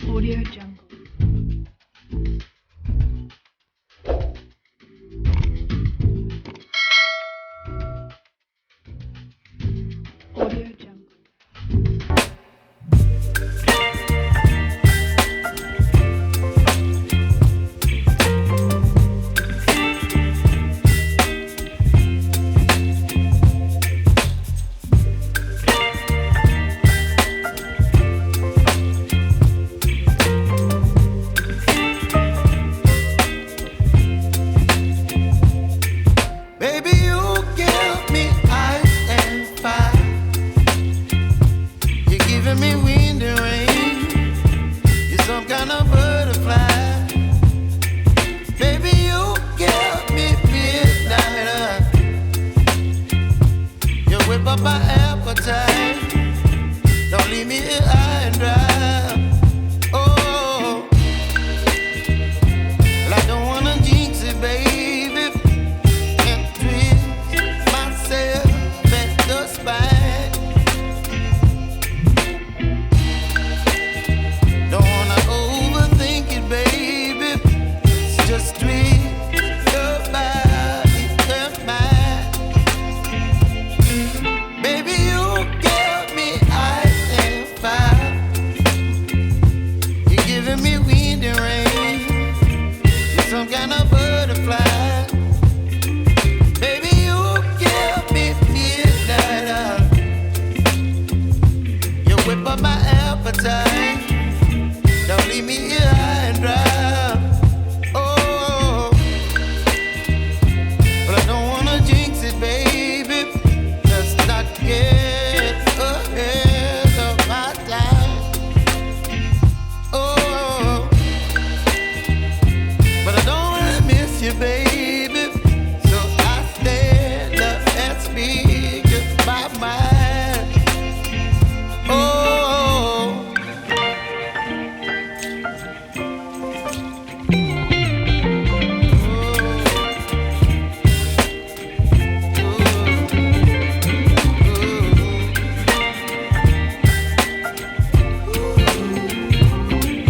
Audio Jungle. Audio Jungle. Baby, you give me ice and fire. You're giving me wind and rain. You're some kind of butterfly. Baby, you give me midnight. You whip up my appetite. Don't leave me here high and dry.